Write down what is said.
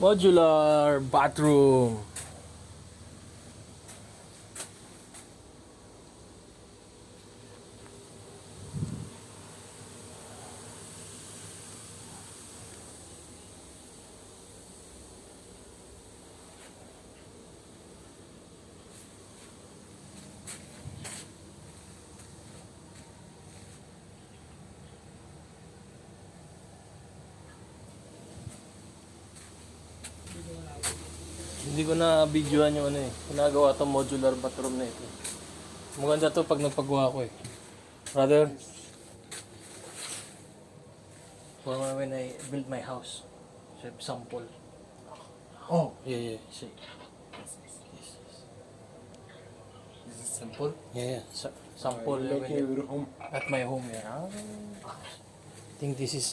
Modular bathroom. Hindi ko na videoan yung ano eh. Ginagawa itong modular bathroom na ito. Maganda to pag nagpagawa ko eh. Brother, when I build my house, so sample. Oh, Yeah, yeah. See. yes, yes. Yes, yes. This is simple. Yeah, yeah. Sample Like when your home. at my home. Yeah. I think this is